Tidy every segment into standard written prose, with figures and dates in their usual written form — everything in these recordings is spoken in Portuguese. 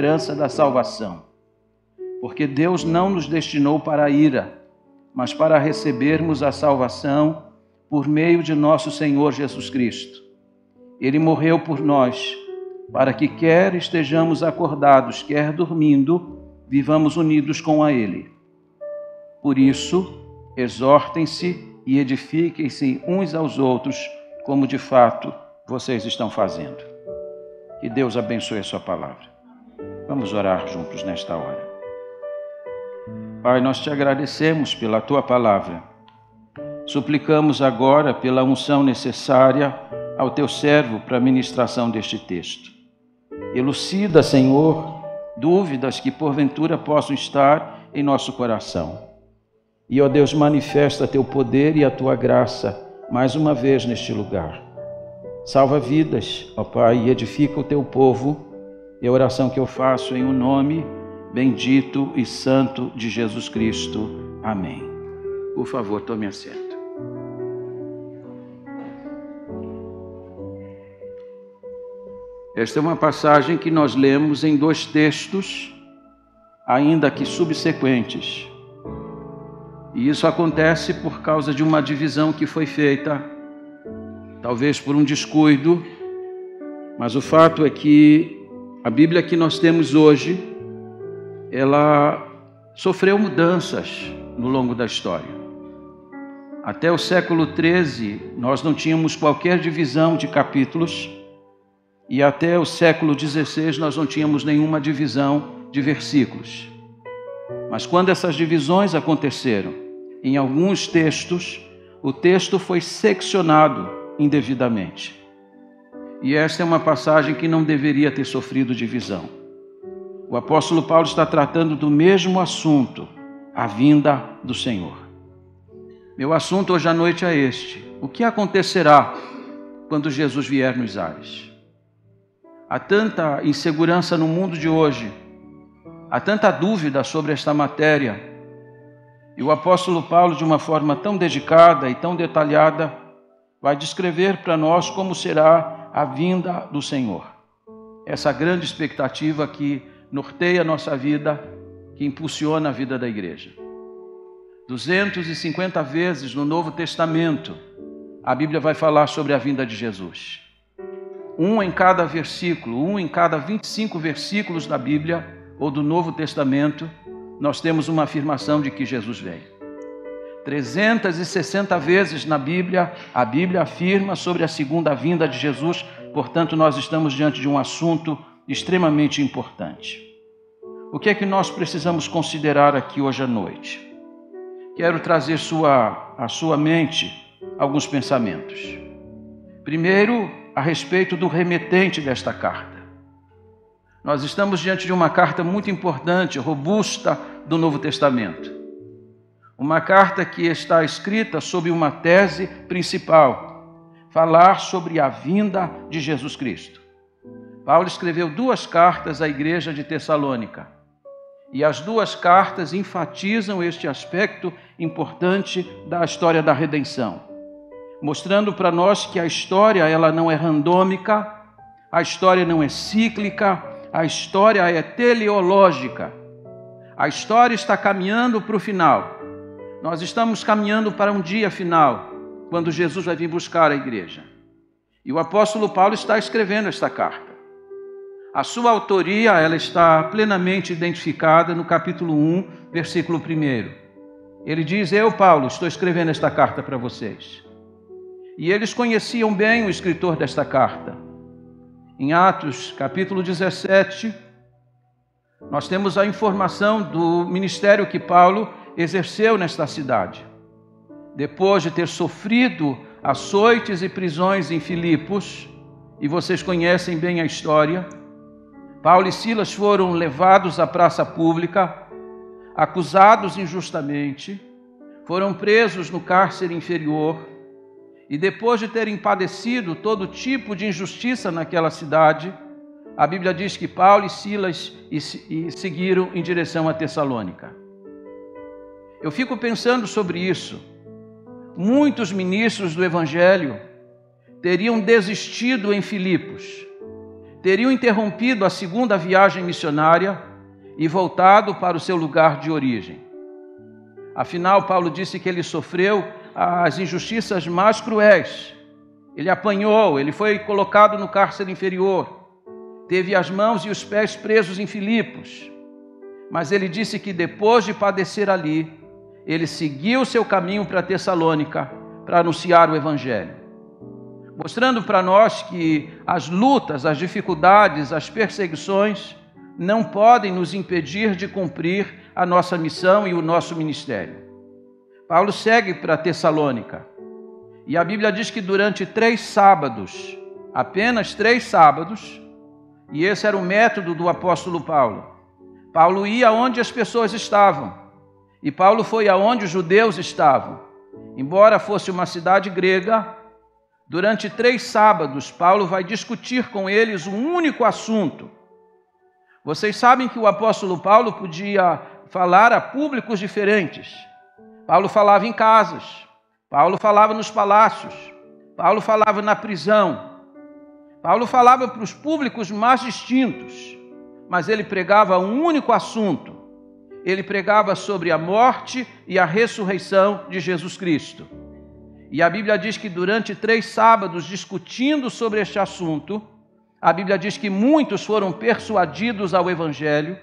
esperança da salvação. Porque Deus não nos destinou para a ira, mas para recebermos a salvação por meio de nosso Senhor Jesus Cristo. Ele morreu por nós, para que quer estejamos acordados, quer dormindo, vivamos unidos com a Ele. Por isso, exortem-se e edifiquem-se uns aos outros, como de fato vocês estão fazendo. Que Deus abençoe a sua palavra. Vamos orar juntos nesta hora. Pai, nós te agradecemos pela tua palavra. Suplicamos agora pela unção necessária ao teu servo para a ministração deste texto. Elucida, Senhor, dúvidas que porventura possam estar em nosso coração. E, ó Deus, manifesta teu poder e a tua graça mais uma vez neste lugar. Salva vidas, ó Pai, e edifica o teu povo. É a oração que eu faço em o nome bendito e santo de Jesus Cristo. Amém. Por favor, tome assento. Esta é uma passagem que nós lemos em dois textos, ainda que subsequentes. E isso acontece por causa de uma divisão que foi feita, talvez por um descuido, mas o fato é que a Bíblia que nós temos hoje, ela sofreu mudanças no longo da história. Até o século XIII, nós não tínhamos qualquer divisão de capítulos, e até o século XVI nós não tínhamos nenhuma divisão de versículos. Mas quando essas divisões aconteceram, em alguns textos, o texto foi seccionado indevidamente. E esta é uma passagem que não deveria ter sofrido divisão. O apóstolo Paulo está tratando do mesmo assunto, a vinda do Senhor. Meu assunto hoje à noite é este: o que acontecerá quando Jesus vier nos ares? Há tanta insegurança no mundo de hoje, há tanta dúvida sobre esta matéria, e o apóstolo Paulo, de uma forma tão dedicada e tão detalhada, vai descrever para nós como será a vinda do Senhor. Essa grande expectativa que norteia a nossa vida, que impulsiona a vida da igreja. 250 vezes no Novo Testamento, a Bíblia vai falar sobre a vinda de Jesus. Um em cada versículo, um em cada 25 versículos da Bíblia ou do Novo Testamento, nós temos uma afirmação de que Jesus vem. 360 vezes na Bíblia, a Bíblia afirma sobre a segunda vinda de Jesus, portanto, nós estamos diante de um assunto extremamente importante. O que é que nós precisamos considerar aqui hoje à noite? Quero trazer à sua mente alguns pensamentos. Primeiro, a respeito do remetente desta carta. Nós estamos diante de uma carta muito importante, robusta do Novo Testamento. Uma carta que está escrita sob uma tese principal, falar sobre a vinda de Jesus Cristo. Paulo escreveu 2 cartas à igreja de Tessalônica, e as 2 cartas enfatizam este aspecto importante da história da redenção, mostrando para nós que a história ela não é randômica, a história não é cíclica, a história é teleológica. A história está caminhando para o final. Nós estamos caminhando para um dia final, quando Jesus vai vir buscar a igreja. E o apóstolo Paulo está escrevendo esta carta. A sua autoria ela está plenamente identificada no capítulo 1, versículo 1. Ele diz: eu, Paulo, estou escrevendo esta carta para vocês. E eles conheciam bem o escritor desta carta. Em Atos, capítulo 17, nós temos a informação do ministério que Paulo exerceu nesta cidade. Depois de ter sofrido açoites e prisões em Filipos, e vocês conhecem bem a história, Paulo e Silas foram levados à praça pública, acusados injustamente, foram presos no cárcere inferior, e depois de terem padecido todo tipo de injustiça naquela cidade, a Bíblia diz que Paulo e Silas seguiram em direção a Tessalônica. Eu fico pensando sobre isso. Muitos ministros do Evangelho teriam desistido em Filipos, teriam interrompido a segunda viagem missionária e voltado para o seu lugar de origem. Afinal, Paulo disse que ele sofreu as injustiças mais cruéis. Ele apanhou, ele foi colocado no cárcere inferior, teve as mãos e os pés presos em Filipos. Mas ele disse que depois de padecer ali, ele seguiu o seu caminho para Tessalônica para anunciar o Evangelho, mostrando para nós que as lutas, as dificuldades, as perseguições não podem nos impedir de cumprir a nossa missão e o nosso ministério. Paulo segue para Tessalônica e a Bíblia diz que durante 3 sábados, apenas 3 sábados, e esse era o método do apóstolo Paulo, Paulo ia onde as pessoas estavam e Paulo foi aonde os judeus estavam. Embora fosse uma cidade grega, durante 3 sábados, Paulo vai discutir com eles um único assunto. Vocês sabem que o apóstolo Paulo podia falar a públicos diferentes. Paulo falava em casas, Paulo falava nos palácios, Paulo falava na prisão, Paulo falava para os públicos mais distintos, mas ele pregava um único assunto. Ele pregava sobre a morte e a ressurreição de Jesus Cristo. E a Bíblia diz que durante 3 sábados, discutindo sobre este assunto, a Bíblia diz que muitos foram persuadidos ao Evangelho,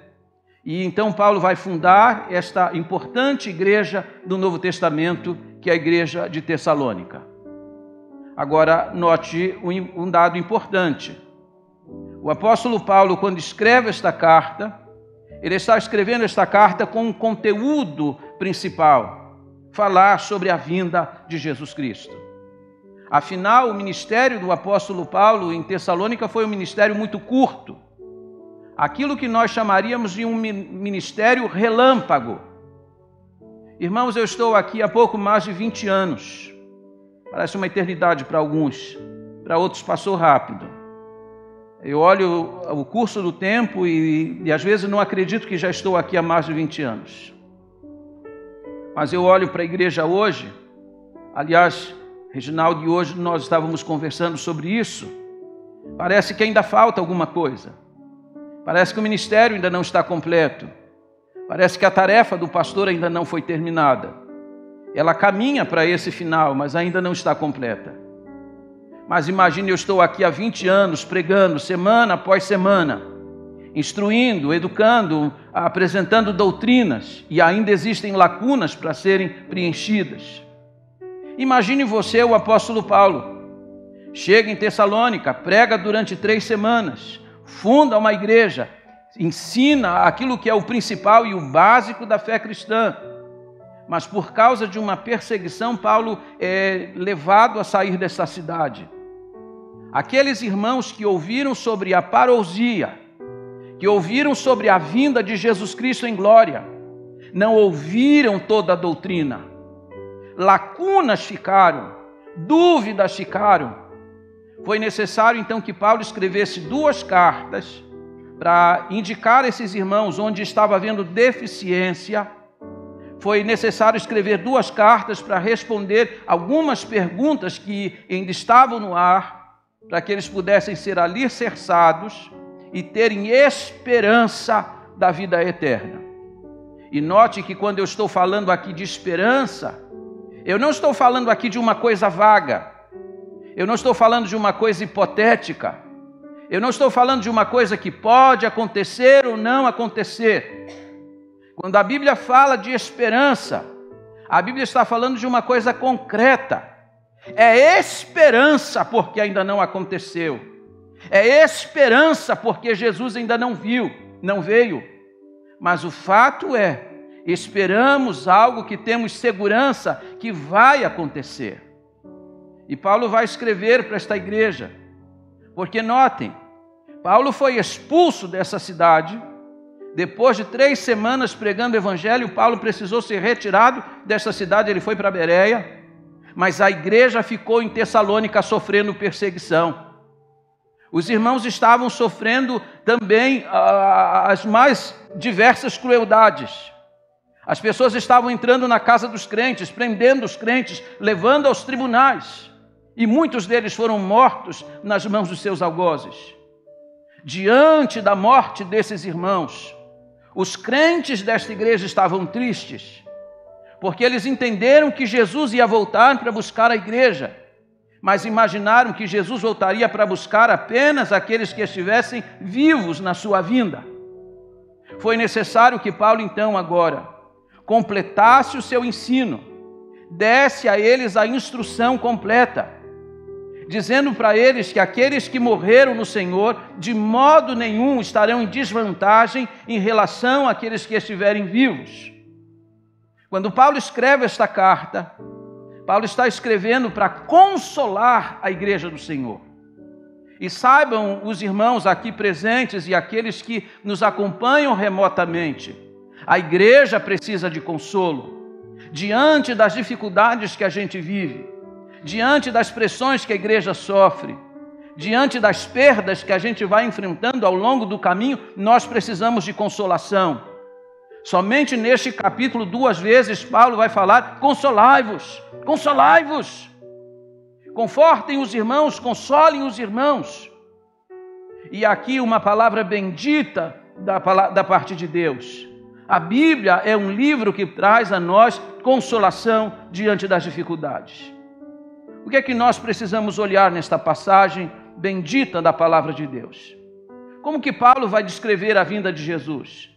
e então Paulo vai fundar esta importante igreja do Novo Testamento, que é a igreja de Tessalônica. Agora, note um dado importante. O apóstolo Paulo, quando escreve esta carta, ele está escrevendo esta carta com um conteúdo principal, falar sobre a vinda de Jesus Cristo. Afinal, o ministério do apóstolo Paulo em Tessalônica foi um ministério muito curto. Aquilo que nós chamaríamos de um ministério relâmpago. Irmãos, eu estou aqui há pouco mais de 20 anos. Parece uma eternidade para alguns, para outros passou rápido. Eu olho o curso do tempo e às vezes não acredito que já estou aqui há mais de 20 anos. Mas eu olho para a igreja hoje, aliás, Reginaldo e hoje nós estávamos conversando sobre isso, parece que ainda falta alguma coisa. Parece que o ministério ainda não está completo. Parece que a tarefa do pastor ainda não foi terminada. Ela caminha para esse final, mas ainda não está completa. Mas imagine, eu estou aqui há 20 anos pregando, semana após semana, instruindo, educando, apresentando doutrinas, e ainda existem lacunas para serem preenchidas. Imagine você, o apóstolo Paulo, chega em Tessalônica, prega durante 3 semanas, funda uma igreja, ensina aquilo que é o principal e o básico da fé cristã. Mas por causa de uma perseguição, Paulo é levado a sair dessa cidade. Aqueles irmãos que ouviram sobre a parousia, que ouviram sobre a vinda de Jesus Cristo em glória, não ouviram toda a doutrina. Lacunas ficaram, dúvidas ficaram. Foi necessário então que Paulo escrevesse 2 cartas para indicar a esses irmãos onde estava havendo deficiência. Foi necessário escrever 2 cartas para responder algumas perguntas que ainda estavam no ar, para que eles pudessem ser alicerçados e terem esperança da vida eterna. E note que quando eu estou falando aqui de esperança, eu não estou falando aqui de uma coisa vaga, eu não estou falando de uma coisa hipotética, eu não estou falando de uma coisa que pode acontecer ou não acontecer. Quando a Bíblia fala de esperança, a Bíblia está falando de uma coisa concreta. É esperança porque ainda não aconteceu. É esperança porque Jesus ainda não veio. Mas o fato é, esperamos algo que temos segurança que vai acontecer. E Paulo vai escrever para esta igreja, porque notem, Paulo foi expulso dessa cidade. Depois de 3 semanas pregando o evangelho, Paulo precisou ser retirado dessa cidade, ele foi para Bereia, mas a igreja ficou em Tessalônica sofrendo perseguição. Os irmãos estavam sofrendo também as mais diversas crueldades. As pessoas estavam entrando na casa dos crentes, prendendo os crentes, levando aos tribunais, e muitos deles foram mortos nas mãos dos seus algozes. Diante da morte desses irmãos, os crentes desta igreja estavam tristes, porque eles entenderam que Jesus ia voltar para buscar a igreja, mas imaginaram que Jesus voltaria para buscar apenas aqueles que estivessem vivos na sua vinda. Foi necessário que Paulo, então, agora, completasse o seu ensino, desse a eles a instrução completa, dizendo para eles que aqueles que morreram no Senhor, de modo nenhum estarão em desvantagem em relação àqueles que estiverem vivos. Quando Paulo escreve esta carta, Paulo está escrevendo para consolar a igreja do Senhor. E saibam os irmãos aqui presentes e aqueles que nos acompanham remotamente, a igreja precisa de consolo. Diante das dificuldades que a gente vive, diante das pressões que a igreja sofre, diante das perdas que a gente vai enfrentando ao longo do caminho, nós precisamos de consolação. Somente neste capítulo 2 vezes Paulo vai falar: consolai-vos, consolai-vos. Confortem os irmãos, consolem os irmãos. E aqui uma palavra bendita da parte de Deus. A Bíblia é um livro que traz a nós consolação diante das dificuldades. O que é que nós precisamos olhar nesta passagem bendita da palavra de Deus? Como que Paulo vai descrever a vinda de Jesus?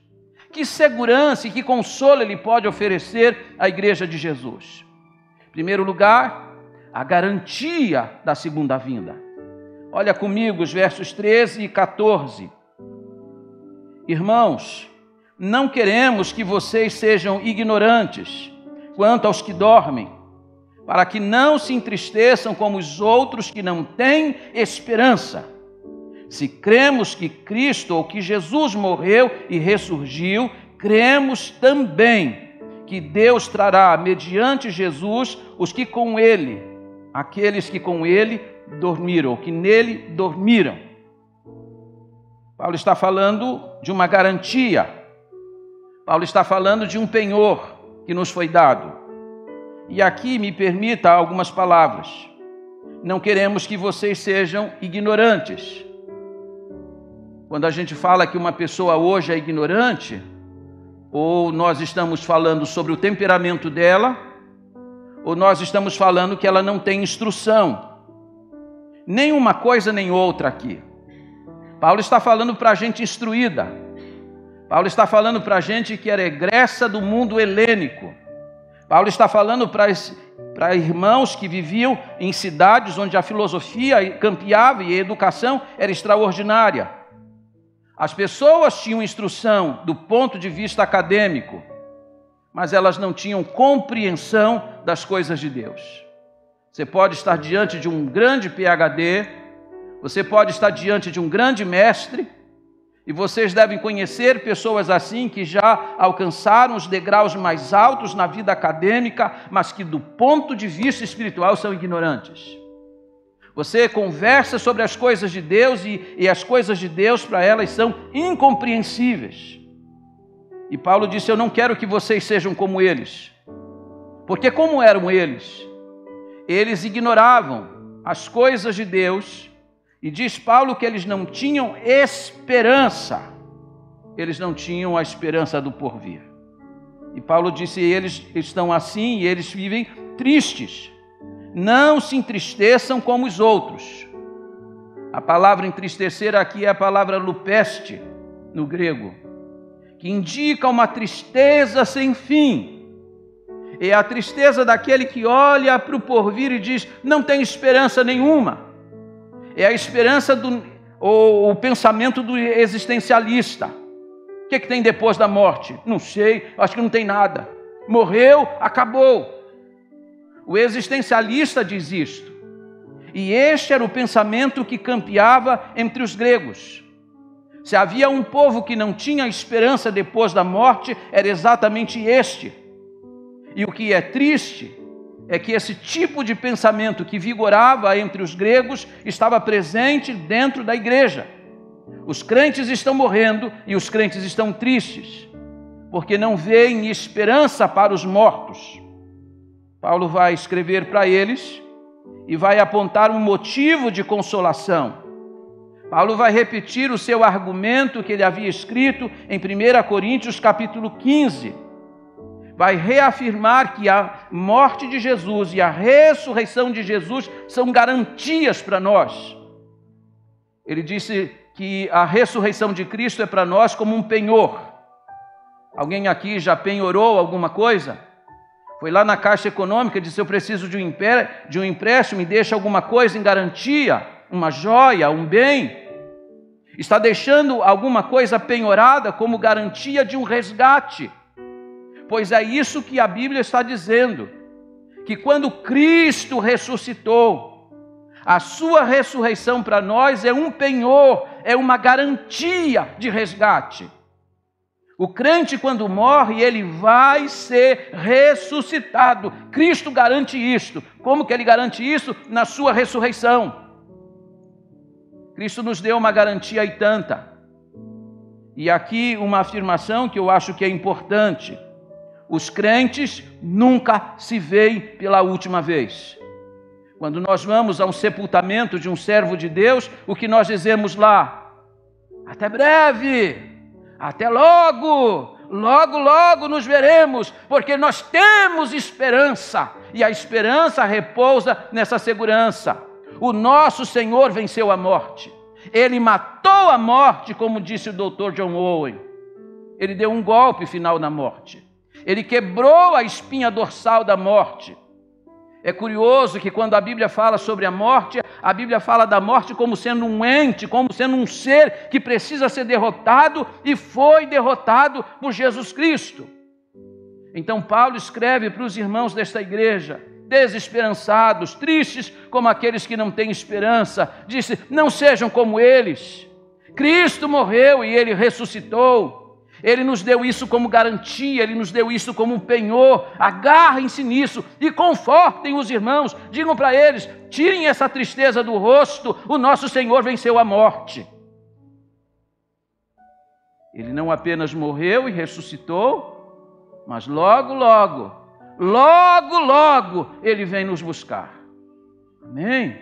Que segurança e que consolo ele pode oferecer à igreja de Jesus? Em primeiro lugar, a garantia da segunda vinda. Olha comigo os versos 13 e 14. Irmãos, não queremos que vocês sejam ignorantes quanto aos que dormem, para que não se entristeçam como os outros que não têm esperança. Se cremos que Cristo ou que Jesus morreu e ressurgiu, cremos também que Deus trará, mediante Jesus, os que com Ele, aqueles que com Ele dormiram, ou que nele dormiram. Paulo está falando de uma garantia. Paulo está falando de um penhor que nos foi dado. E aqui me permita algumas palavras. Não queremos que vocês sejam ignorantes. Quando a gente fala que uma pessoa hoje é ignorante, ou nós estamos falando sobre o temperamento dela, ou nós estamos falando que ela não tem instrução. Nem uma coisa nem outra aqui. Paulo está falando para a gente instruída. Paulo está falando para a gente que era egressa do mundo helênico. Paulo está falando para irmãos que viviam em cidades onde a filosofia campeava e a educação era extraordinária. As pessoas tinham instrução do ponto de vista acadêmico, mas elas não tinham compreensão das coisas de Deus. Você pode estar diante de um grande PhD, você pode estar diante de um grande mestre, e vocês devem conhecer pessoas assim que já alcançaram os degraus mais altos na vida acadêmica, mas que do ponto de vista espiritual são ignorantes. Você conversa sobre as coisas de Deus e as coisas de Deus para elas são incompreensíveis. E Paulo disse: eu não quero que vocês sejam como eles. Porque como eram eles? Eles ignoravam as coisas de Deus. E diz Paulo que eles não tinham esperança. Eles não tinham a esperança do porvir. E Paulo disse: eles estão assim e eles vivem tristes. Não se entristeçam como os outros. A palavra entristecer aqui é a palavra lupeste, no grego, que indica uma tristeza sem fim. É a tristeza daquele que olha para o porvir e diz: não tem esperança nenhuma. É a esperança ou o pensamento do existencialista. O que tem depois da morte? Não sei, acho que não tem nada. Morreu, acabou. O existencialista diz isto. E este era o pensamento que campeava entre os gregos. Se havia um povo que não tinha esperança depois da morte, era exatamente este. E o que é triste é que esse tipo de pensamento que vigorava entre os gregos estava presente dentro da igreja. Os crentes estão morrendo e os crentes estão tristes, porque não veem esperança para os mortos. Paulo vai escrever para eles e vai apontar um motivo de consolação. Paulo vai repetir o seu argumento que ele havia escrito em 1 Coríntios capítulo 15. Vai reafirmar que a morte de Jesus e a ressurreição de Jesus são garantias para nós. Ele disse que a ressurreição de Cristo é para nós como um penhor. Alguém aqui já penhorou alguma coisa? Foi lá na Caixa Econômica e disse: eu preciso de um empréstimo, me deixa alguma coisa em garantia, uma joia, um bem. Está deixando alguma coisa penhorada como garantia de um resgate. Pois é isso que a Bíblia está dizendo, que quando Cristo ressuscitou, a sua ressurreição para nós é um penhor, é uma garantia de resgate. O crente, quando morre, ele vai ser ressuscitado. Cristo garante isto. Como que ele garante isso? Na sua ressurreição. Cristo nos deu uma garantia e tanta. E aqui uma afirmação que eu acho que é importante. Os crentes nunca se veem pela última vez. Quando nós vamos a um sepultamento de um servo de Deus, o que nós dizemos lá? Até breve, até logo, logo, logo nos veremos, porque nós temos esperança, e a esperança repousa nessa segurança. O nosso Senhor venceu a morte. Ele matou a morte, como disse o Dr. John Owen. Ele deu um golpe final na morte. Ele quebrou a espinha dorsal da morte. É curioso que quando a Bíblia fala sobre a morte, a Bíblia fala da morte como sendo um ente, como sendo um ser que precisa ser derrotado e foi derrotado por Jesus Cristo. Então Paulo escreve para os irmãos desta igreja, desesperançados, tristes como aqueles que não têm esperança, disse: não sejam como eles. Cristo morreu e ele ressuscitou. Ele nos deu isso como garantia, Ele nos deu isso como um penhor. Agarrem-se nisso e confortem os irmãos. Digam para eles: tirem essa tristeza do rosto, o nosso Senhor venceu a morte. Ele não apenas morreu e ressuscitou, mas logo, logo, logo, logo, Ele vem nos buscar. Amém?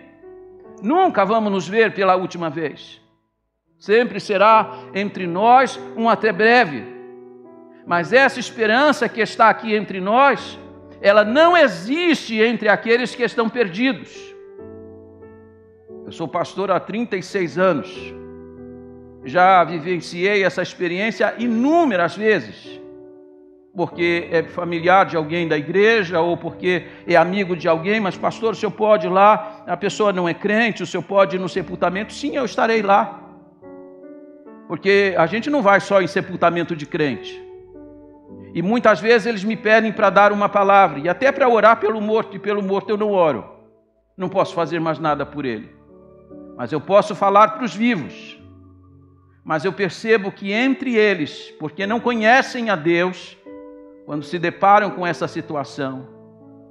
Nunca vamos nos ver pela última vez. Sempre será entre nós um até breve. Mas essa esperança que está aqui entre nós, ela não existe entre aqueles que estão perdidos. Eu sou pastor há 36 anos. Já vivenciei essa experiência inúmeras vezes. Porque é familiar de alguém da igreja ou porque é amigo de alguém. Mas pastor, o senhor pode ir lá, a pessoa não é crente, o senhor pode ir no sepultamento? Sim, eu estarei lá. Porque a gente não vai só em sepultamento de crente. E muitas vezes eles me pedem para dar uma palavra. E até para orar pelo morto, e pelo morto eu não oro. Não posso fazer mais nada por ele. Mas eu posso falar para os vivos. Mas eu percebo que entre eles, porque não conhecem a Deus, quando se deparam com essa situação,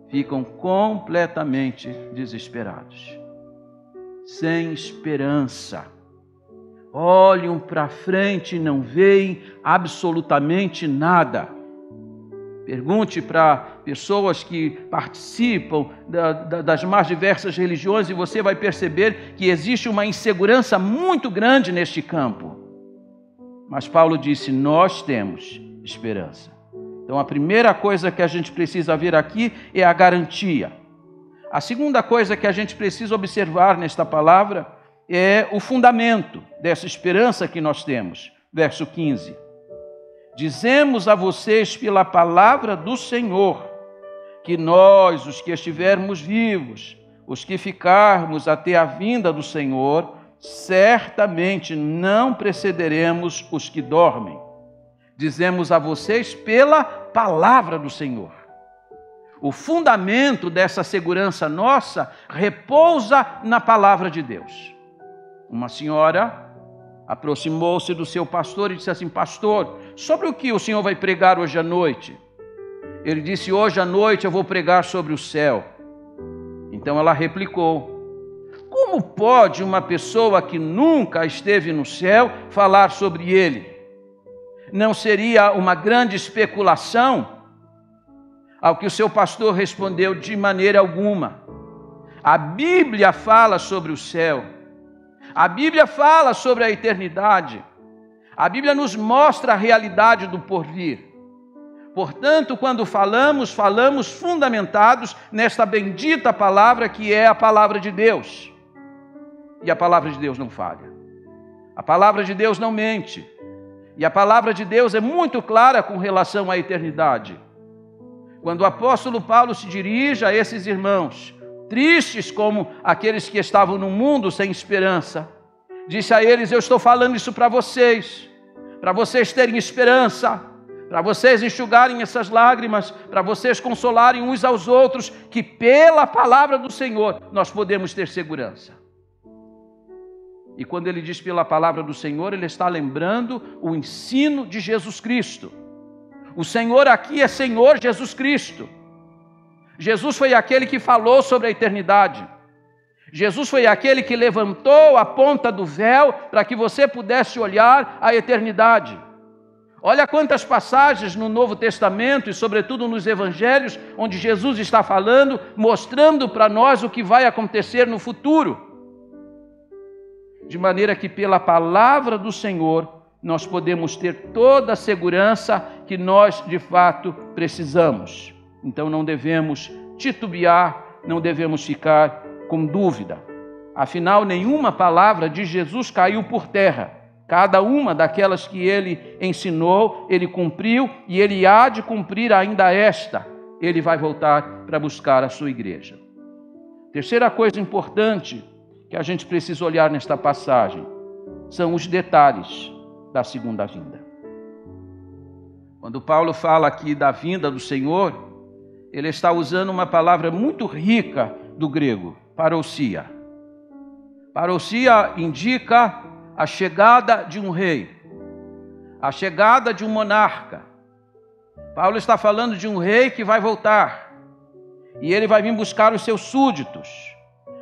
ficam completamente desesperados. Sem esperança. Olham para frente e não veem absolutamente nada. Pergunte para pessoas que participam das mais diversas religiões e você vai perceber que existe uma insegurança muito grande neste campo. Mas Paulo disse: nós temos esperança. Então a primeira coisa que a gente precisa ver aqui é a garantia. A segunda coisa que a gente precisa observar nesta palavra é o fundamento dessa esperança que nós temos. Verso 15. Dizemos a vocês pela palavra do Senhor, que nós, os que estivermos vivos, os que ficarmos até a vinda do Senhor, certamente não precederemos os que dormem. Dizemos a vocês pela palavra do Senhor. O fundamento dessa segurança nossa repousa na palavra de Deus. Uma senhora aproximou-se do seu pastor e disse assim: pastor, sobre o que o senhor vai pregar hoje à noite? Ele disse: hoje à noite eu vou pregar sobre o céu. Então ela replicou: como pode uma pessoa que nunca esteve no céu falar sobre ele? Não seria uma grande especulação? Ao que o seu pastor respondeu: de maneira alguma. A Bíblia fala sobre o céu. A Bíblia fala sobre a eternidade. A Bíblia nos mostra a realidade do porvir. Portanto, quando falamos fundamentados nesta bendita palavra que é a palavra de Deus. E a palavra de Deus não falha. A palavra de Deus não mente. E a palavra de Deus é muito clara com relação à eternidade. Quando o apóstolo Paulo se dirige a esses irmãos, tristes como aqueles que estavam no mundo sem esperança, disse a eles: eu estou falando isso para vocês terem esperança, para vocês enxugarem essas lágrimas, para vocês consolarem uns aos outros, que pela palavra do Senhor nós podemos ter segurança. E quando ele diz pela palavra do Senhor, ele está lembrando o ensino de Jesus Cristo. O Senhor aqui é Senhor Jesus Cristo. Jesus foi aquele que falou sobre a eternidade. Jesus foi aquele que levantou a ponta do véu para que você pudesse olhar a eternidade. Olha quantas passagens no Novo Testamento e sobretudo nos Evangelhos, onde Jesus está falando, mostrando para nós o que vai acontecer no futuro. De maneira que pela palavra do Senhor nós podemos ter toda a segurança que nós de fato precisamos. Então não devemos titubear, não devemos ficar com dúvida. Afinal, nenhuma palavra de Jesus caiu por terra. Cada uma daquelas que ele ensinou, ele cumpriu e ele há de cumprir ainda esta. Ele vai voltar para buscar a sua igreja. Terceira coisa importante que a gente precisa olhar nesta passagem são os detalhes da segunda vinda. Quando Paulo fala aqui da vinda do Senhor, ele está usando uma palavra muito rica do grego, parousia. Parousia indica a chegada de um rei, a chegada de um monarca. Paulo está falando de um rei que vai voltar e ele vai vir buscar os seus súditos.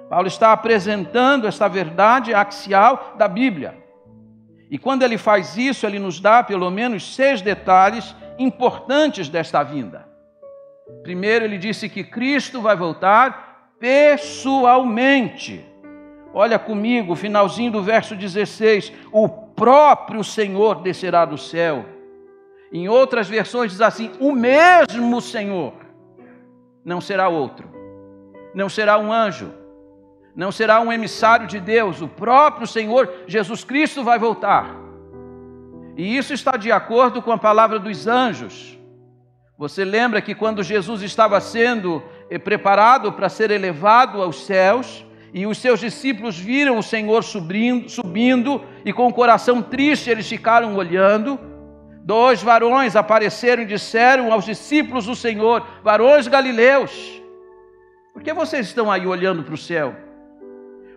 Paulo está apresentando esta verdade axial da Bíblia. E quando ele faz isso, ele nos dá pelo menos 6 detalhes importantes desta vinda. Primeiro, ele disse que Cristo vai voltar pessoalmente. Olha comigo, finalzinho do verso 16. O próprio Senhor descerá do céu. Em outras versões diz assim: o mesmo Senhor. Não será outro. Não será um anjo. Não será um emissário de Deus. O próprio Senhor Jesus Cristo vai voltar. E isso está de acordo com a palavra dos anjos. Você lembra que quando Jesus estava sendo preparado para ser elevado aos céus, e os seus discípulos viram o Senhor subindo, e com o coração triste eles ficaram olhando, 2 varões apareceram e disseram aos discípulos do Senhor: varões galileus, por que vocês estão aí olhando para o céu?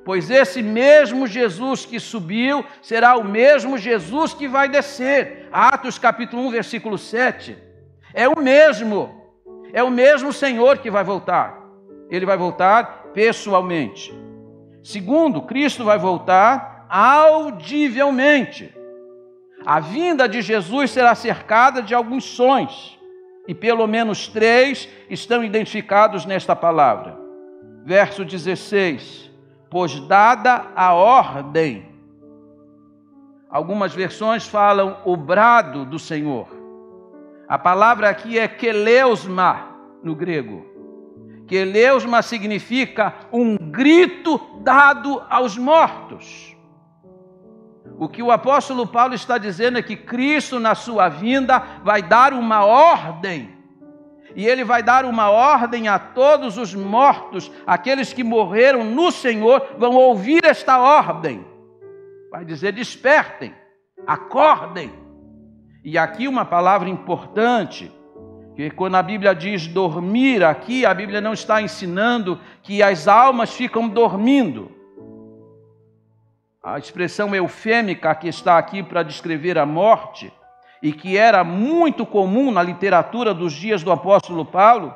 Pois esse mesmo Jesus que subiu será o mesmo Jesus que vai descer. Atos capítulo 1, versículo 7. É o mesmo Senhor que vai voltar. Ele vai voltar pessoalmente. Segundo, Cristo vai voltar audivelmente. A vinda de Jesus será cercada de alguns sons, e pelo menos 3 estão identificados nesta palavra. Verso 16. Pois dada a ordem. Algumas versões falam o brado do Senhor. A palavra aqui é keleusma no grego. Keleusma significa um grito dado aos mortos. O que o apóstolo Paulo está dizendo é que Cristo, na sua vinda, vai dar uma ordem. E ele vai dar uma ordem a todos os mortos, aqueles que morreram no Senhor, vão ouvir esta ordem. Vai dizer: despertem, acordem. E aqui uma palavra importante, que quando a Bíblia diz dormir aqui, a Bíblia não está ensinando que as almas ficam dormindo. A expressão eufêmica que está aqui para descrever a morte, e que era muito comum na literatura dos dias do apóstolo Paulo,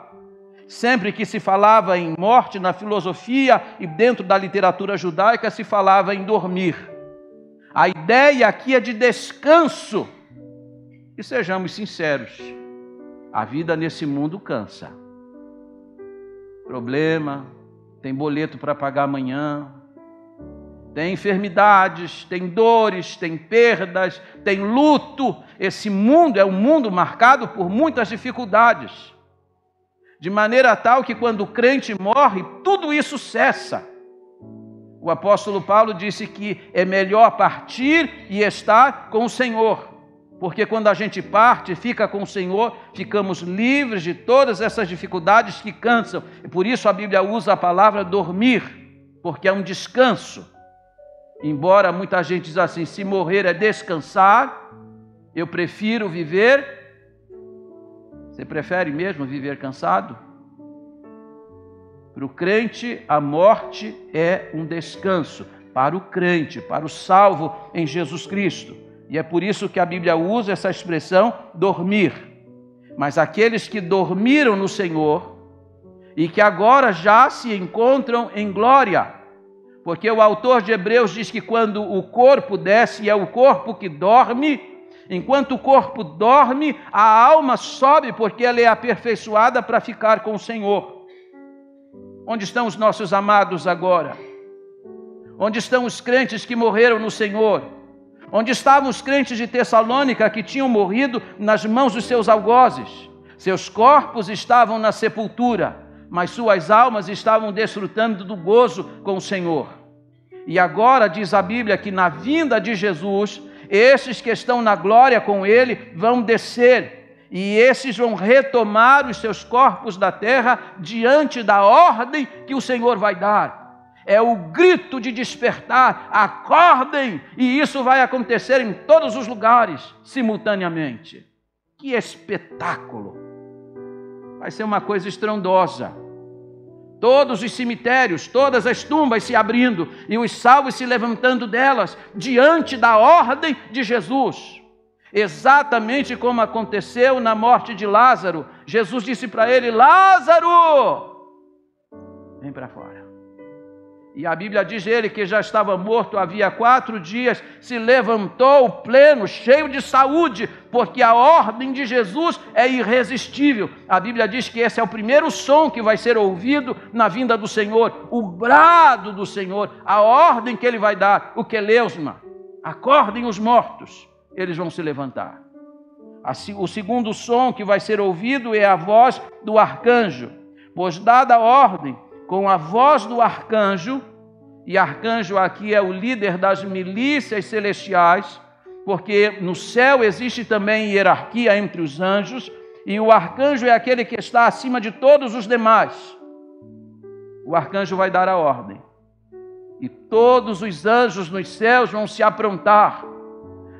sempre que se falava em morte na filosofia e dentro da literatura judaica se falava em dormir. A ideia aqui é de descanso. E sejamos sinceros, a vida nesse mundo cansa. Problema, tem boleto para pagar amanhã, tem enfermidades, tem dores, tem perdas, tem luto. Esse mundo é um mundo marcado por muitas dificuldades, de maneira tal que quando o crente morre, tudo isso cessa. O apóstolo Paulo disse que é melhor partir e estar com o Senhor, porque quando a gente parte e fica com o Senhor, ficamos livres de todas essas dificuldades que cansam. E por isso a Bíblia usa a palavra dormir, porque é um descanso. Embora muita gente diz assim, se morrer é descansar, eu prefiro viver. Você prefere mesmo viver cansado? Para o crente, a morte é um descanso. Para o crente, para o salvo em Jesus Cristo. E é por isso que a Bíblia usa essa expressão dormir. Mas aqueles que dormiram no Senhor e que agora já se encontram em glória, porque o autor de Hebreus diz que quando o corpo desce, é o corpo que dorme, enquanto o corpo dorme, a alma sobe, porque ela é aperfeiçoada para ficar com o Senhor. Onde estão os nossos amados agora? Onde estão os crentes que morreram no Senhor? Onde estavam os crentes de Tessalônica que tinham morrido nas mãos dos seus algozes? Seus corpos estavam na sepultura, mas suas almas estavam desfrutando do gozo com o Senhor. E agora diz a Bíblia que na vinda de Jesus, esses que estão na glória com Ele vão descer, e esses vão retomar os seus corpos da terra diante da ordem que o Senhor vai dar. É o grito de despertar, acordem, e isso vai acontecer em todos os lugares, simultaneamente. Que espetáculo! Vai ser uma coisa estrondosa. Todos os cemitérios, todas as tumbas se abrindo, e os salvos se levantando delas, diante da ordem de Jesus. Exatamente como aconteceu na morte de Lázaro. Jesus disse para ele, Lázaro, vem para fora. E a Bíblia diz ele que já estava morto havia 4 dias, se levantou pleno, cheio de saúde, porque a ordem de Jesus é irresistível. A Bíblia diz que esse é o primeiro som que vai ser ouvido na vinda do Senhor, o brado do Senhor, a ordem que Ele vai dar, o queleusma. Acordem os mortos, eles vão se levantar. O segundo som que vai ser ouvido é a voz do arcanjo, pois dada a ordem, com a voz do arcanjo, e arcanjo aqui é o líder das milícias celestiais, porque no céu existe também hierarquia entre os anjos, e o arcanjo é aquele que está acima de todos os demais. O arcanjo vai dar a ordem, e todos os anjos nos céus vão se aprontar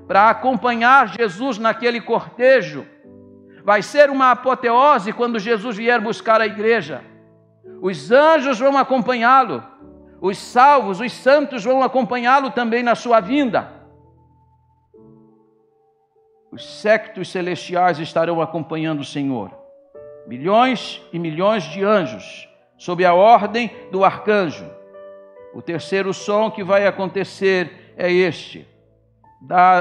para acompanhar Jesus naquele cortejo. Vai ser uma apoteose quando Jesus vier buscar a igreja. Os anjos vão acompanhá-lo, os salvos, os santos vão acompanhá-lo também na sua vinda. Os séquitos celestiais estarão acompanhando o Senhor. Milhões e milhões de anjos, sob a ordem do arcanjo. O terceiro som que vai acontecer é este,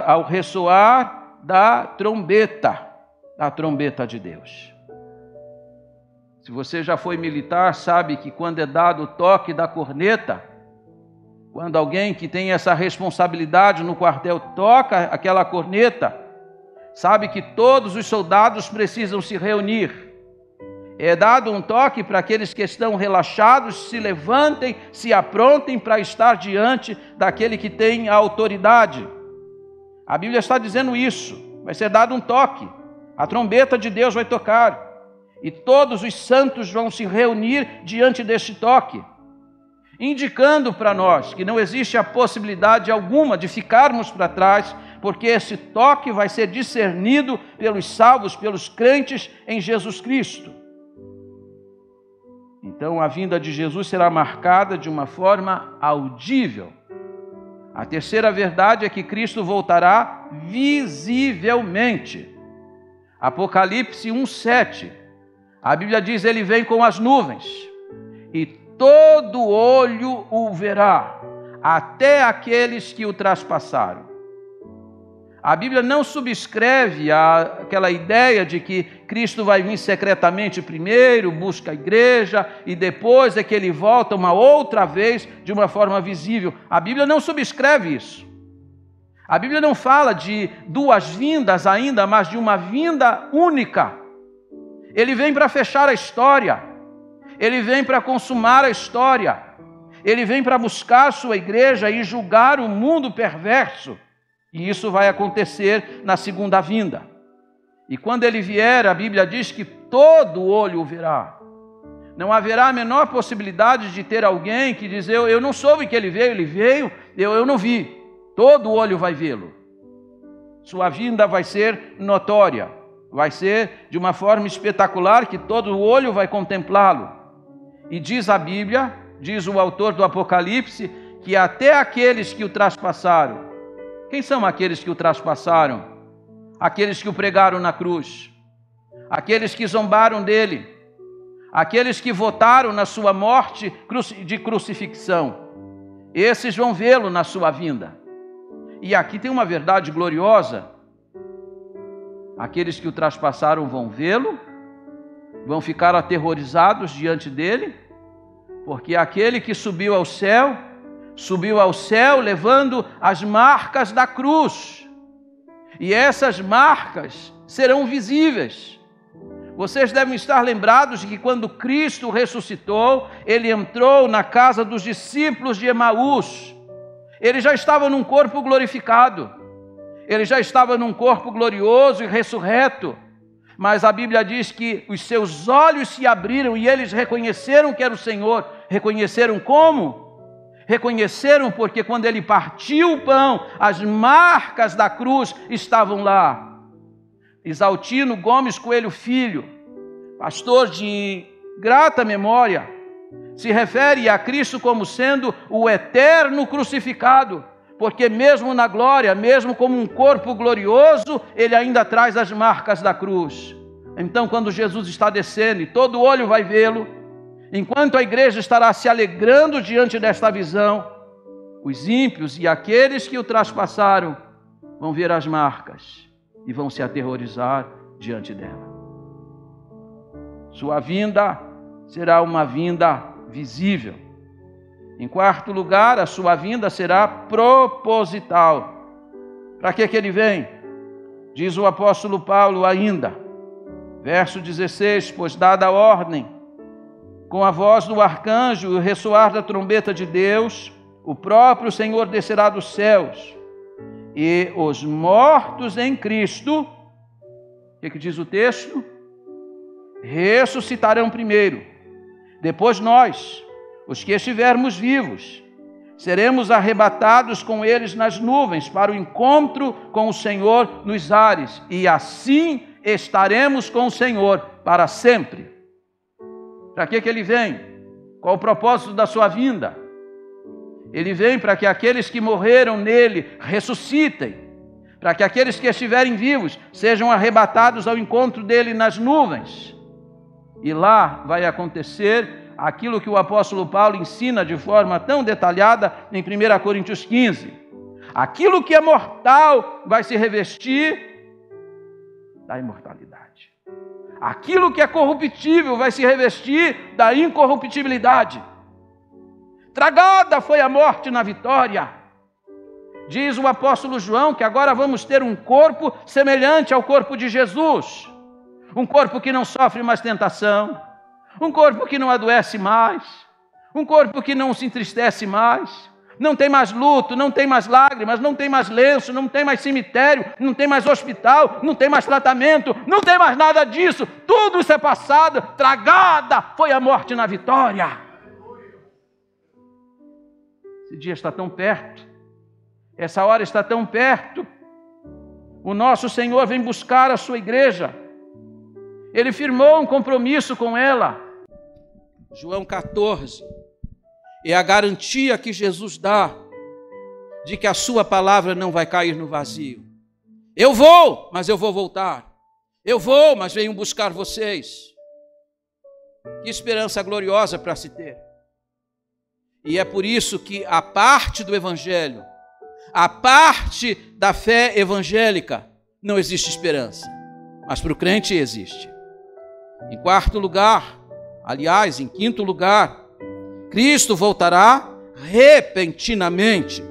ao ressoar da trombeta de Deus. Se você já foi militar, sabe que quando é dado o toque da corneta, quando alguém que tem essa responsabilidade no quartel toca aquela corneta, sabe que todos os soldados precisam se reunir. É dado um toque para aqueles que estão relaxados, se levantem, se aprontem para estar diante daquele que tem a autoridade. A Bíblia está dizendo isso, vai ser dado um toque, a trombeta de Deus vai tocar. E todos os santos vão se reunir diante deste toque, indicando para nós que não existe a possibilidade alguma de ficarmos para trás, porque esse toque vai ser discernido pelos salvos, pelos crentes em Jesus Cristo. Então a vinda de Jesus será marcada de uma forma audível. A terceira verdade é que Cristo voltará visivelmente. Apocalipse 1:7. A Bíblia diz, ele vem com as nuvens, e todo olho o verá, até aqueles que o traspassaram. A Bíblia não subscreve aquela ideia de que Cristo vai vir secretamente primeiro, busca a igreja e depois é que ele volta uma outra vez de uma forma visível. A Bíblia não subscreve isso. A Bíblia não fala de duas vindas ainda, mas de uma vinda única. Ele vem para fechar a história. Ele vem para consumar a história. Ele vem para buscar sua igreja e julgar o mundo perverso. E isso vai acontecer na segunda vinda. E quando ele vier, a Bíblia diz que todo olho o verá. Não haverá a menor possibilidade de ter alguém que diz, eu não soube que ele veio, eu não vi. Todo olho vai vê-lo. Sua vinda vai ser notória. Vai ser de uma forma espetacular que todo olho vai contemplá-lo. E diz a Bíblia, diz o autor do Apocalipse, que até aqueles que o traspassaram. Quem são aqueles que o traspassaram? Aqueles que o pregaram na cruz. Aqueles que zombaram dele. Aqueles que votaram na sua morte de crucifixão. Esses vão vê-lo na sua vinda. E aqui tem uma verdade gloriosa. Aqueles que o traspassaram vão vê-lo, vão ficar aterrorizados diante dele, porque aquele que subiu ao céu levando as marcas da cruz. E essas marcas serão visíveis. Vocês devem estar lembrados de que quando Cristo ressuscitou, ele entrou na casa dos discípulos de Emaús. Ele já estava num corpo glorificado. Ele já estava num corpo glorioso e ressurreto. Mas a Bíblia diz que os seus olhos se abriram e eles reconheceram que era o Senhor. Reconheceram como? Reconheceram porque quando ele partiu o pão, as marcas da cruz estavam lá. Isaltino Gomes Coelho Filho, pastor de grata memória, se refere a Cristo como sendo o eterno crucificado, porque mesmo na glória, mesmo como um corpo glorioso, ele ainda traz as marcas da cruz. Então, quando Jesus está descendo e todo olho vai vê-lo, enquanto a igreja estará se alegrando diante desta visão, os ímpios e aqueles que o traspassaram vão ver as marcas e vão se aterrorizar diante dela. Sua vinda será uma vinda visível. Em quarto lugar, a sua vinda será proposital. Para que ele vem? Diz o apóstolo Paulo ainda, verso 16, pois dada a ordem, com a voz do arcanjo e o ressoar da trombeta de Deus, o próprio Senhor descerá dos céus, e os mortos em Cristo, o que diz o texto? Ressuscitarão primeiro. Depois nós, os que estivermos vivos, seremos arrebatados com eles nas nuvens para o encontro com o Senhor nos ares, e assim estaremos com o Senhor para sempre. Para que ele vem? Qual o propósito da sua vinda? Ele vem para que aqueles que morreram nele ressuscitem, para que aqueles que estiverem vivos sejam arrebatados ao encontro dele nas nuvens. E lá vai acontecer aquilo que o apóstolo Paulo ensina de forma tão detalhada em 1 Coríntios 15. Aquilo que é mortal vai se revestir da imortalidade. Aquilo que é corruptível vai se revestir da incorruptibilidade. Tragada foi a morte na vitória. Diz o apóstolo João que agora vamos ter um corpo semelhante ao corpo de Jesus. Um corpo que não sofre mais tentação. Um corpo que não adoece mais. Um corpo que não se entristece mais. Não tem mais luto, não tem mais lágrimas, não tem mais lenço, não tem mais cemitério, não tem mais hospital, não tem mais tratamento, não tem mais nada disso. Tudo isso é passado. Tragada foi a morte na vitória. Esse dia está tão perto. Essa hora está tão perto. O nosso Senhor vem buscar a sua igreja. Ele firmou um compromisso com ela. João 14. É a garantia que Jesus dá de que a sua palavra não vai cair no vazio. Eu vou, mas eu vou voltar. Eu vou, mas venho buscar vocês. Que esperança gloriosa para se ter. E é por isso que a parte do Evangelho, A parte da fé evangélica não existe esperança, mas para o crente existe. Em quarto lugar, aliás, em quinto lugar, Cristo voltará repentinamente.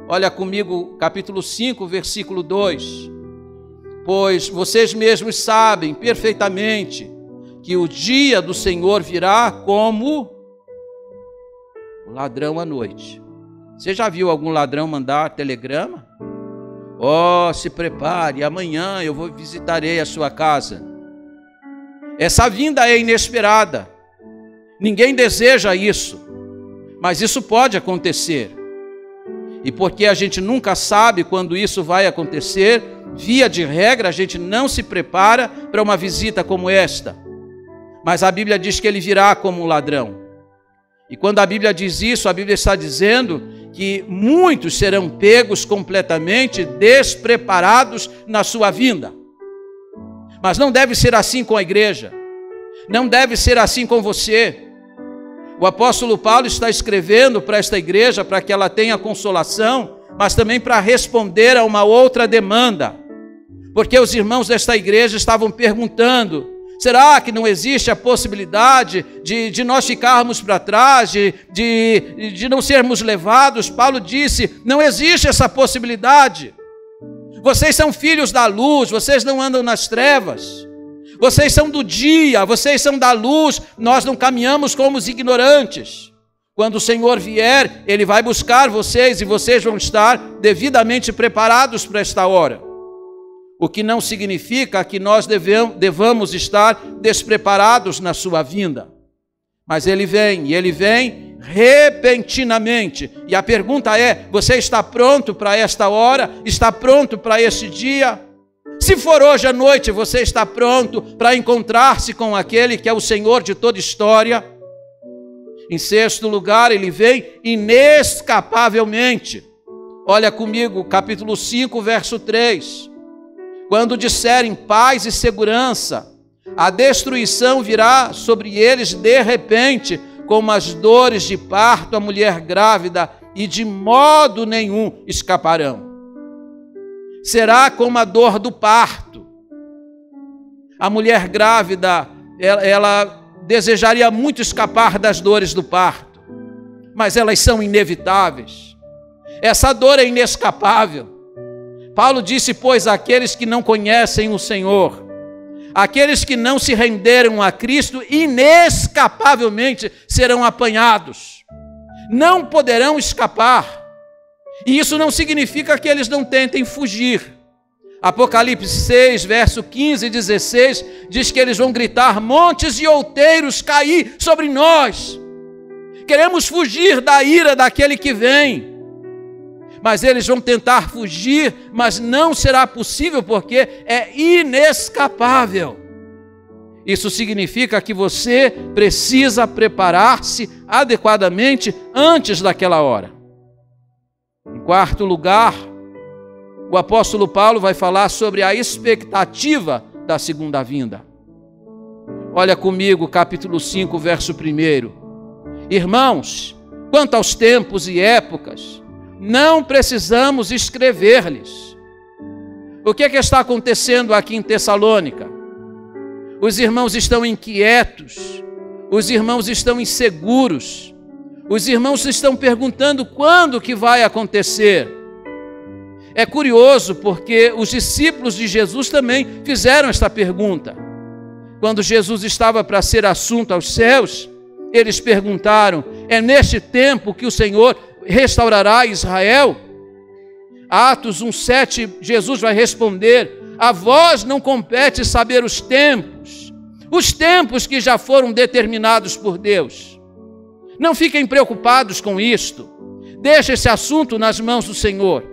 Olha comigo, capítulo 5, versículo 2. Pois vocês mesmos sabem perfeitamente que o dia do Senhor virá como o ladrão à noite. Você já viu algum ladrão mandar telegrama? Oh, se prepare, amanhã eu visitarei a sua casa. Essa vinda é inesperada. Ninguém deseja isso, mas isso pode acontecer. E porque a gente nunca sabe quando isso vai acontecer, via de regra, a gente não se prepara para uma visita como esta. Mas a Bíblia diz que ele virá como um ladrão. E quando a Bíblia diz isso, a Bíblia está dizendo que muitos serão pegos completamente despreparados na sua vinda. Mas não deve ser assim com a igreja. Não deve ser assim com você. O apóstolo Paulo está escrevendo para esta igreja para que ela tenha consolação, mas também para responder a uma outra demanda. Porque os irmãos desta igreja estavam perguntando: será que não existe a possibilidade de nós ficarmos para trás, de não sermos levados? Paulo disse: não existe essa possibilidade. Vocês são filhos da luz, vocês não andam nas trevas. Vocês são do dia, vocês são da luz, nós não caminhamos como os ignorantes. Quando o Senhor vier, Ele vai buscar vocês e vocês vão estar devidamente preparados para esta hora. O que não significa que nós devamos estar despreparados na sua vinda. Mas Ele vem, e Ele vem repentinamente. E a pergunta é: você está pronto para esta hora? Está pronto para este dia? Se for hoje à noite, você está pronto para encontrar-se com aquele que é o Senhor de toda história? Em sexto lugar, Ele vem inescapavelmente. Olha comigo, capítulo 5, verso 3. Quando disserem paz e segurança, a destruição virá sobre eles de repente, como as dores de parto à mulher grávida, e de modo nenhum escaparão. Será como a dor do parto. A mulher grávida, ela desejaria muito escapar das dores do parto, mas elas são inevitáveis. Essa dor é inescapável. Paulo disse: pois aqueles que não conhecem o Senhor, aqueles que não se renderam a Cristo, inescapavelmente serão apanhados. Não poderão escapar. E isso não significa que eles não tentem fugir. Apocalipse 6, verso 15 e 16, diz que eles vão gritar: montes e outeiros cair sobre nós. Queremos fugir da ira daquele que vem. Mas eles vão tentar fugir, mas não será possível porque é inescapável. Isso significa que você precisa preparar-se adequadamente antes daquela hora. Em quarto lugar, o apóstolo Paulo vai falar sobre a expectativa da segunda vinda. Olha comigo, capítulo 5, verso 1. Irmãos, quanto aos tempos e épocas, não precisamos escrever-lhes. O que está acontecendo aqui em Tessalônica? Os irmãos estão inquietos, os irmãos estão inseguros, os irmãos estão perguntando quando que vai acontecer. É curioso porque os discípulos de Jesus também fizeram esta pergunta. Quando Jesus estava para ser assunto aos céus, eles perguntaram: é neste tempo que o Senhor restaurará Israel? Atos 1,7, Jesus vai responder: a vós não compete saber os tempos que já foram determinados por Deus. Não fiquem preocupados com isto. Deixa esse assunto nas mãos do Senhor.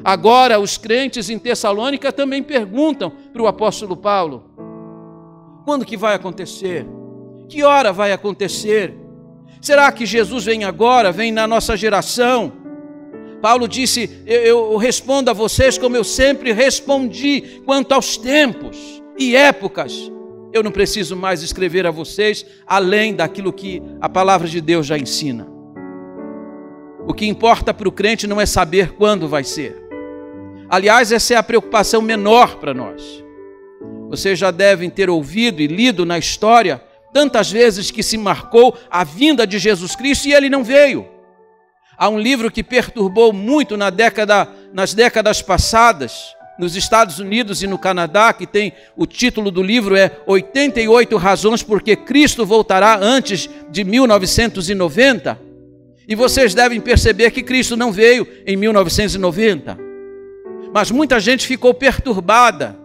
Agora, os crentes em Tessalônica também perguntam para o apóstolo Paulo: quando que vai acontecer? Que hora vai acontecer? Será que Jesus vem agora, vem na nossa geração? Paulo disse: eu respondo a vocês como eu sempre respondi quanto aos tempos e épocas. Eu não preciso mais escrever a vocês além daquilo que a palavra de Deus já ensina. O que importa para o crente não é saber quando vai ser. Aliás, essa é a preocupação menor para nós. Vocês já devem ter ouvido e lido na história tantas vezes que se marcou a vinda de Jesus Cristo e ele não veio. Há um livro que perturbou muito nas décadas passadas, nos Estados Unidos e no Canadá, que tem o título do livro é 88 razões porque Cristo voltará antes de 1990. E vocês devem perceber que Cristo não veio em 1990. Mas muita gente ficou perturbada,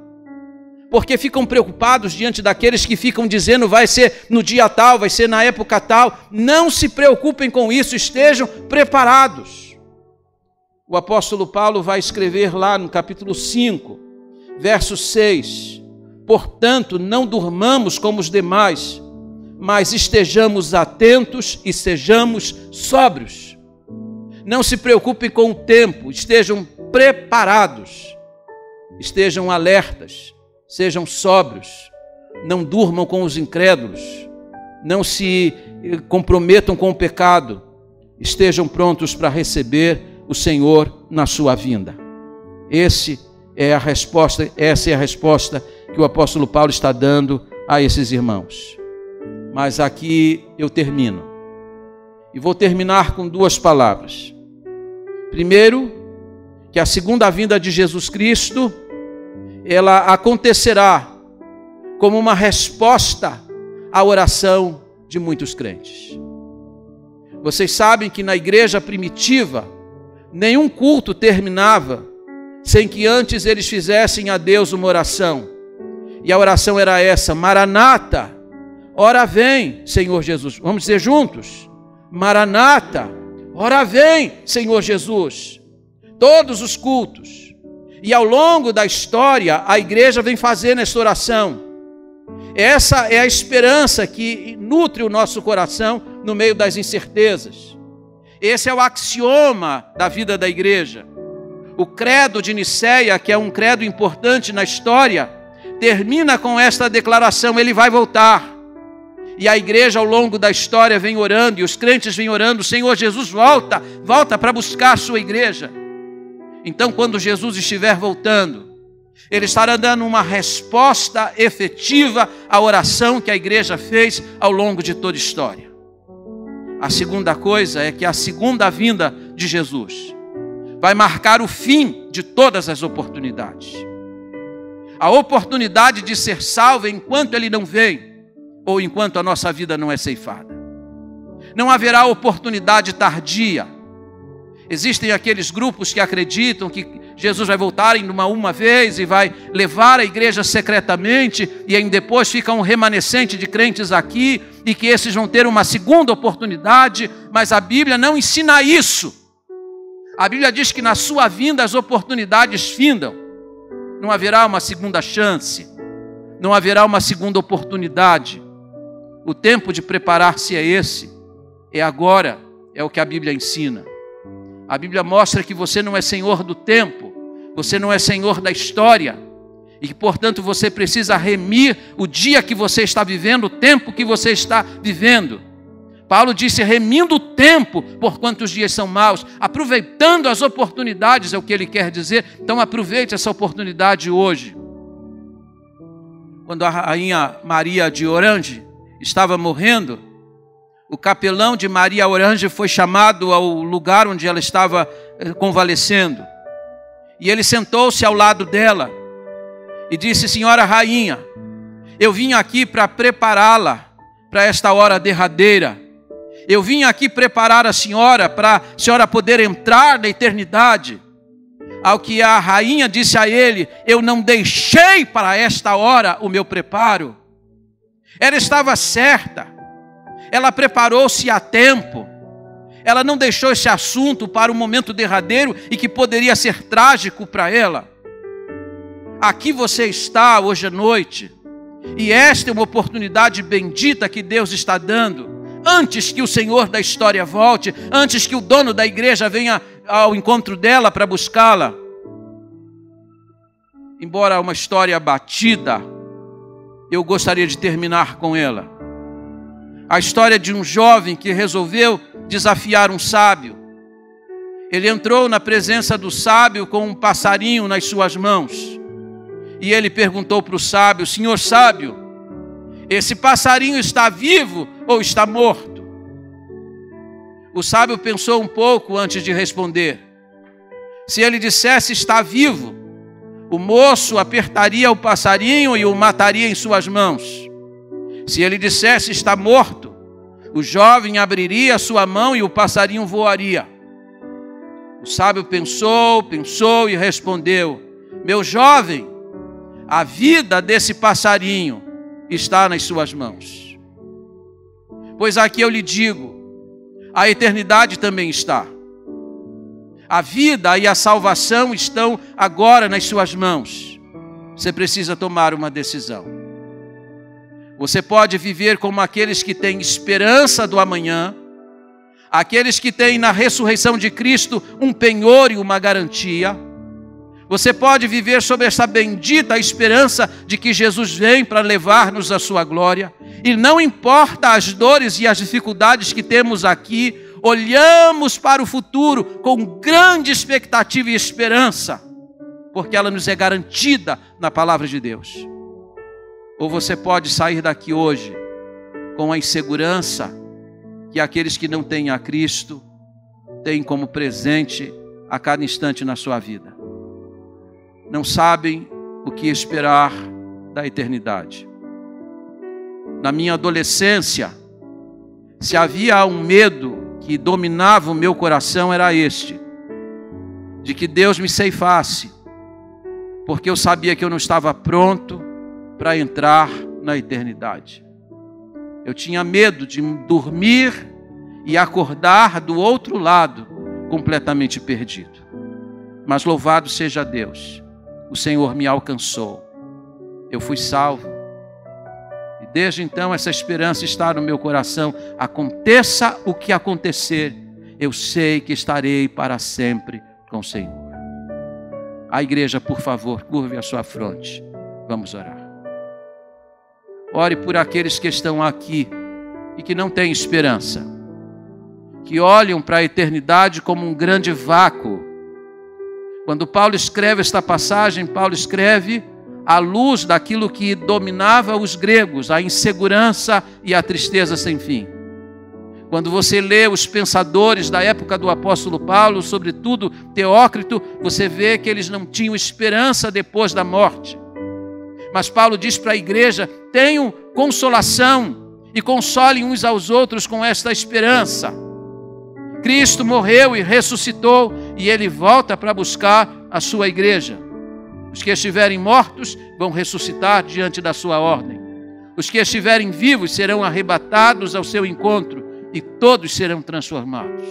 porque ficam preocupados diante daqueles que ficam dizendo vai ser no dia tal, vai ser na época tal. Não se preocupem com isso, estejam preparados. O apóstolo Paulo vai escrever lá no capítulo 5, verso 6. Portanto, não durmamos como os demais, mas estejamos atentos e sejamos sóbrios. Não se preocupem com o tempo, estejam preparados, estejam alertas, sejam sóbrios, não durmam com os incrédulos, não se comprometam com o pecado, estejam prontos para receber o Senhor na sua vinda. Essa é a resposta que o apóstolo Paulo está dando a esses irmãos. Mas aqui eu termino. E vou terminar com duas palavras. Primeiro, que a segunda vinda de Jesus Cristo, ela acontecerá como uma resposta à oração de muitos crentes. Vocês sabem que na igreja primitiva, nenhum culto terminava sem que antes eles fizessem a Deus uma oração. E a oração era essa: Maranata, ora vem, Senhor Jesus. Vamos dizer juntos? Maranata, ora vem, Senhor Jesus. Todos os cultos. E ao longo da história, a igreja vem fazendo essa oração. Essa é a esperança que nutre o nosso coração no meio das incertezas. Esse é o axioma da vida da igreja. O credo de Nicéia, que é um credo importante na história, termina com esta declaração: ele vai voltar. E a igreja ao longo da história vem orando, e os crentes vêm orando: Senhor Jesus, volta para buscar a sua igreja. Então, quando Jesus estiver voltando, ele estará dando uma resposta efetiva à oração que a igreja fez ao longo de toda a história. A segunda coisa é que a segunda vinda de Jesus vai marcar o fim de todas as oportunidades. A oportunidade de ser salvo enquanto ele não vem, ou enquanto a nossa vida não é ceifada. Não haverá oportunidade tardia. Existem aqueles grupos que acreditam que Jesus vai voltar em uma vez e vai levar a igreja secretamente, e aí depois fica um remanescente de crentes aqui, e que esses vão ter uma segunda oportunidade, mas a Bíblia não ensina isso. A Bíblia diz que na sua vinda as oportunidades findam. Não haverá uma segunda chance, não haverá uma segunda oportunidade. O tempo de preparar-se é esse, é agora, é o que a Bíblia ensina. A Bíblia mostra que você não é senhor do tempo, você não é senhor da história, e que, portanto, você precisa remir o dia que você está vivendo, o tempo que você está vivendo. Paulo disse: remindo o tempo, porquanto os dias são maus, aproveitando as oportunidades, é o que ele quer dizer. Então aproveite essa oportunidade hoje. Quando a rainha Maria de Orange estava morrendo, o capelão de Maria Orange foi chamado ao lugar onde ela estava convalescendo. E ele sentou-se ao lado dela e disse: senhora rainha, eu vim aqui para prepará-la para esta hora derradeira. Eu vim aqui preparar a senhora para a senhora poder entrar na eternidade. Ao que a rainha disse a ele: eu não deixei para esta hora o meu preparo. Ela estava certa. Ela preparou-se a tempo. Ela não deixou esse assunto para o momento derradeiro e que poderia ser trágico para ela. Aqui você está hoje à noite, e esta é uma oportunidade bendita que Deus está dando. Antes que o Senhor da história volte, antes que o dono da igreja venha ao encontro dela para buscá-la. Embora uma história batida, eu gostaria de terminar com ela. A história de um jovem que resolveu desafiar um sábio. Ele entrou na presença do sábio com um passarinho nas suas mãos. E ele perguntou para o sábio: Senhor sábio, esse passarinho está vivo ou está morto? O sábio pensou um pouco antes de responder. Se ele dissesse está vivo, o moço apertaria o passarinho e o mataria em suas mãos. Se ele dissesse está morto, o jovem abriria sua mão e o passarinho voaria. O sábio pensou e respondeu: meu jovem, a vida desse passarinho está nas suas mãos. Pois aqui eu lhe digo, a eternidade também está. A vida e a salvação estão agora nas suas mãos. Você precisa tomar uma decisão. Você pode viver como aqueles que têm esperança do amanhã, aqueles que têm na ressurreição de Cristo um penhor e uma garantia. Você pode viver sob essa bendita esperança de que Jesus vem para levar-nos à sua glória. E não importa as dores e as dificuldades que temos aqui, olhamos para o futuro com grande expectativa e esperança, porque ela nos é garantida na palavra de Deus. Ou você pode sair daqui hoje com a insegurança que aqueles que não têm a Cristo têm como presente a cada instante na sua vida. Não sabem o que esperar da eternidade. Na minha adolescência, se havia um medo que dominava o meu coração, era este: de que Deus me ceifasse, porque eu sabia que eu não estava pronto para entrar na eternidade. Eu tinha medo de dormir e acordar do outro lado completamente perdido. Mas louvado seja Deus, o Senhor me alcançou. Eu fui salvo. E desde então essa esperança está no meu coração. Aconteça o que acontecer, eu sei que estarei para sempre com o Senhor. A igreja, por favor, curve a sua fronte. Vamos orar. Ore por aqueles que estão aqui e que não têm esperança, que olham para a eternidade como um grande vácuo. Quando Paulo escreve esta passagem, Paulo escreve à luz daquilo que dominava os gregos, a insegurança e a tristeza sem fim. Quando você lê os pensadores da época do apóstolo Paulo, sobretudo Teócrito, você vê que eles não tinham esperança depois da morte. Mas Paulo diz para a igreja: tenham consolação e consolem uns aos outros com esta esperança. Cristo morreu e ressuscitou e Ele volta para buscar a sua igreja. Os que estiverem mortos vão ressuscitar diante da sua ordem. Os que estiverem vivos serão arrebatados ao seu encontro e todos serão transformados.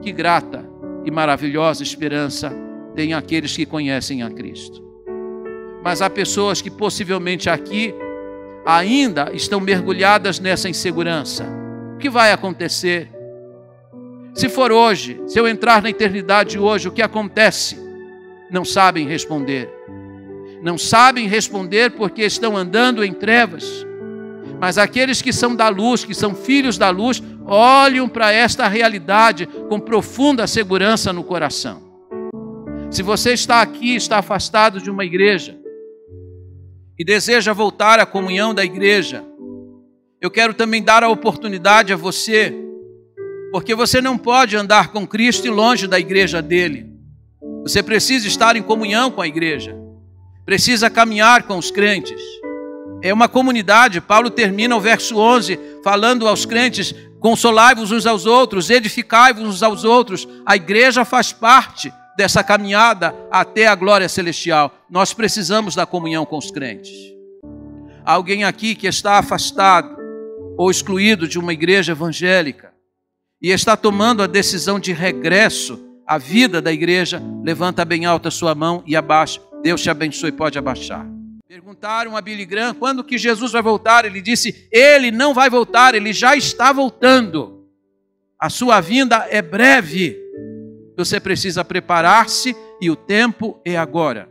Que grata e maravilhosa esperança têm aqueles que conhecem a Cristo. Mas há pessoas que possivelmente aqui ainda estão mergulhadas nessa insegurança. O que vai acontecer? Se for hoje, se eu entrar na eternidade hoje, o que acontece? Não sabem responder. Não sabem responder porque estão andando em trevas. Mas aqueles que são da luz, que são filhos da luz, olham para esta realidade com profunda segurança no coração. Se você está aqui, está afastado de uma igreja e deseja voltar à comunhão da igreja, eu quero também dar a oportunidade a você, porque você não pode andar com Cristo e longe da igreja dele. Você precisa estar em comunhão com a igreja, precisa caminhar com os crentes. É uma comunidade. Paulo termina o verso 11 falando aos crentes: consolai-vos uns aos outros, edificai-vos uns aos outros. A igreja faz parte dessa caminhada até a glória celestial. Nós precisamos da comunhão com os crentes. Há alguém aqui que está afastado ou excluído de uma igreja evangélica e está tomando a decisão de regresso à vida da igreja? Levanta bem alta a sua mão e abaixa. Deus te abençoe, pode abaixar. Perguntaram a Billy Graham quando que Jesus vai voltar. Ele disse: ele não vai voltar, ele já está voltando. A sua vinda é breve. Você precisa preparar-se e o tempo é agora.